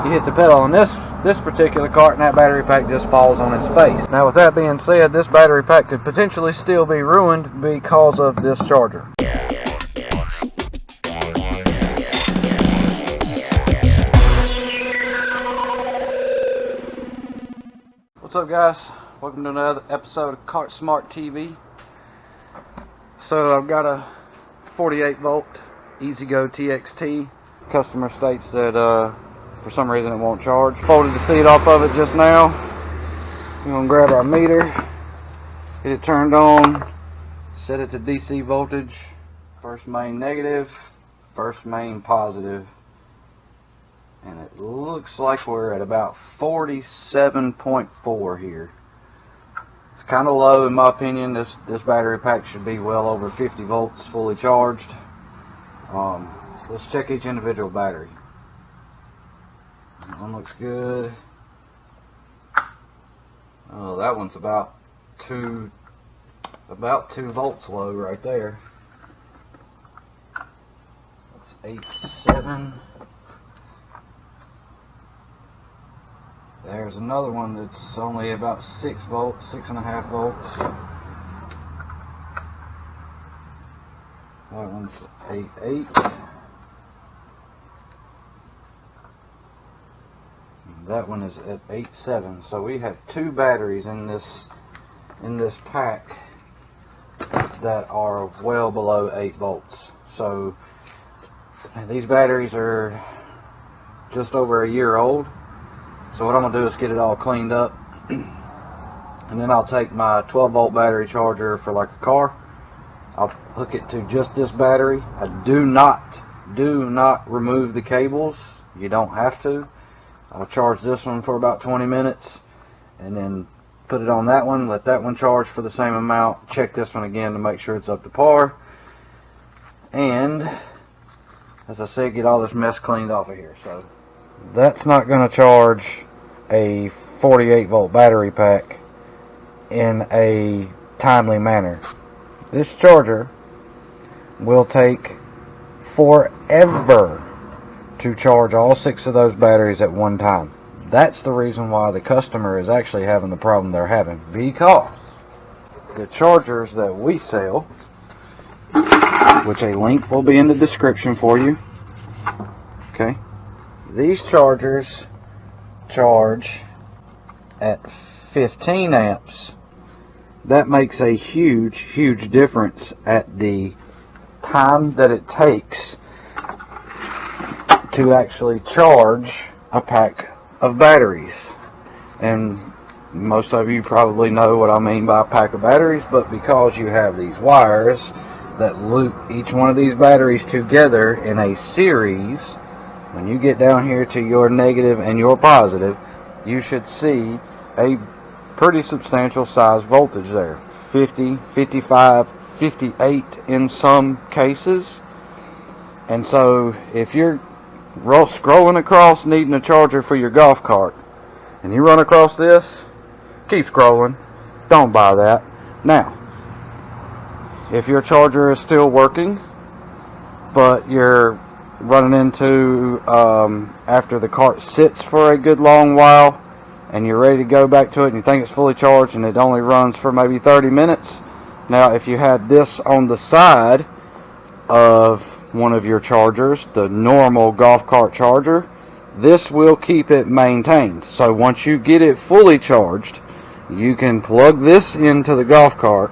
you hit the pedal on this particular cart and that battery pack just falls on its face. Now with that being said, this battery pack could potentially still be ruined because of this charger. What's up guys? Welcome to another episode of Cart Smart TV. So I've got a 48 volt EasyGo TXT. Customer states that for some reason it won't charge. Folded the seat off of it just now. We're going to grab our meter, get it turned on, set it to DC voltage. First main negative, first main positive. And it looks like we're at about 47.4 here. It's kind of low in my opinion. This battery pack should be well over 50 volts fully charged. Let's check each individual battery. That one looks good. Oh, that one's about 2 volts low right there. That's 8.7. There's another one that's only about 6 volts, 6.5 volts. That one's 8.8. That one is at 8.7. So we have 2 batteries in this pack that are well below 8 volts. So these batteries are just over a year old. So what I'm going to do is get it all cleaned up, and then I'll take my 12 volt battery charger for like a car. I'll hook it to just this battery. I do not remove the cables. You don't have to. I'll charge this one for about 20 minutes and then put it on that one, let that one charge for the same amount, check this one again to make sure it's up to par, and as I said, get all this mess cleaned off of here. So that's not going to charge a 48 volt battery pack in a timely manner. This charger will take forever to charge all 6 of those batteries at one time. That's the reason why the customer is actually having the problem they're having, because the chargers that we sell, which a link will be in the description for you, okay, these chargers charge at 15 amps. That makes a huge difference at the time that it takes to actually charge a pack of batteries. And most of you probably know what I mean by a pack of batteries, but because you have these wires that loop each one of these batteries together in a series, when you get down here to your negative and your positive, you should see a pretty substantial size voltage there. 50, 55, 58 in some cases. And so if you're scrolling across needing a charger for your golf cart and you run across this, keep scrolling. Don't buy that. Now, if your charger is still working, but you're running into after the cart sits for a good long while and you're ready to go back to it and you think it's fully charged and it only runs for maybe 30 minutes. Now if you had this on the side of one of your chargers, the normal golf cart charger, this will keep it maintained. So once you get it fully charged, you can plug this into the golf cart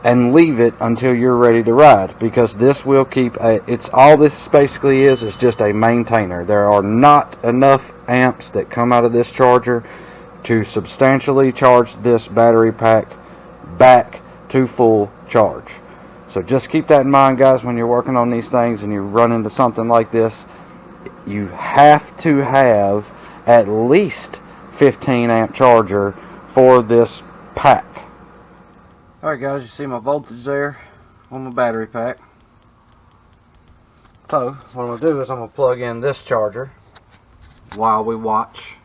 and leave it until you're ready to ride, because this will keep all this basically is just a maintainer. There are not enough amps that come out of this charger to substantially charge this battery pack back to full charge. So just keep that in mind, guys, when you're working on these things and you run into something like this. You have to have at least 15 amp charger for this pack. Alright guys, you see my voltage there on my battery pack. So what I'm going to do is I'm going to plug in this charger while we watch.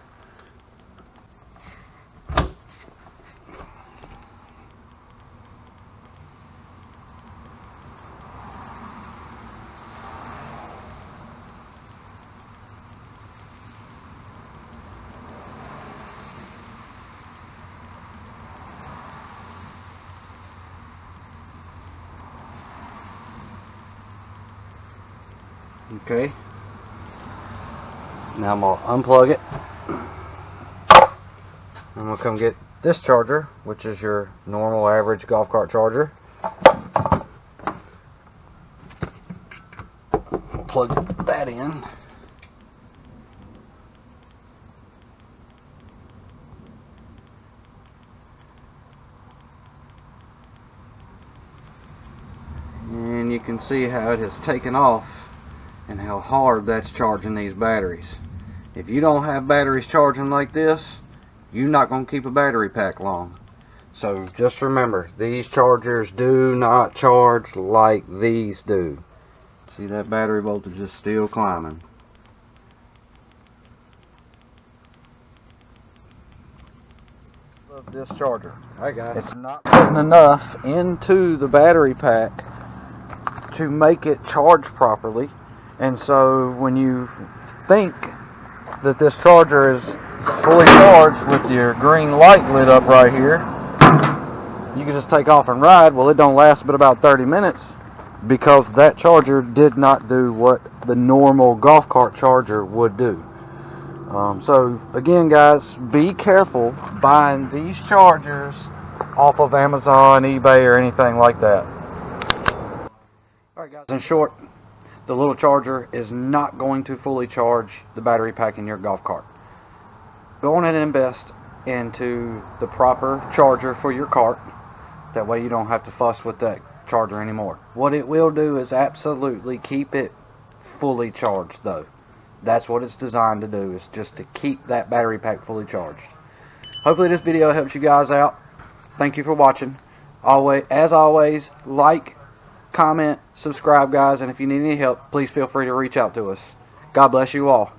Okay. Now I'm going to unplug it. I'm going to come get this charger, which is your normal average golf cart charger. We'll plug that in. And you can see how it has taken off and how hard that's charging these batteries. If you don't have batteries charging like this, you're not going to keep a battery pack long. So just remember, these chargers do not charge like these do. See, that battery voltage is still climbing. Of this charger, it's not putting enough into the battery pack to make it charge properly. And so when you think that this charger is fully charged with your green light lit up right here, you can just take off and ride. Well, it don't last but about 30 minutes because that charger did not do what the normal golf cart charger would do. So again, guys, be careful buying these chargers off of Amazon, eBay, or anything like that. Alright guys, in short, the little charger is not going to fully charge the battery pack in your golf cart. Go on and invest into the proper charger for your cart. That way you don't have to fuss with that charger anymore. What it will do is absolutely keep it fully charged though. That's what it's designed to do, is just to keep that battery pack fully charged. Hopefully this video helps you guys out. Thank you for watching. As always, like, comment, subscribe guys, and if you need any help, please feel free to reach out to us. God bless you all.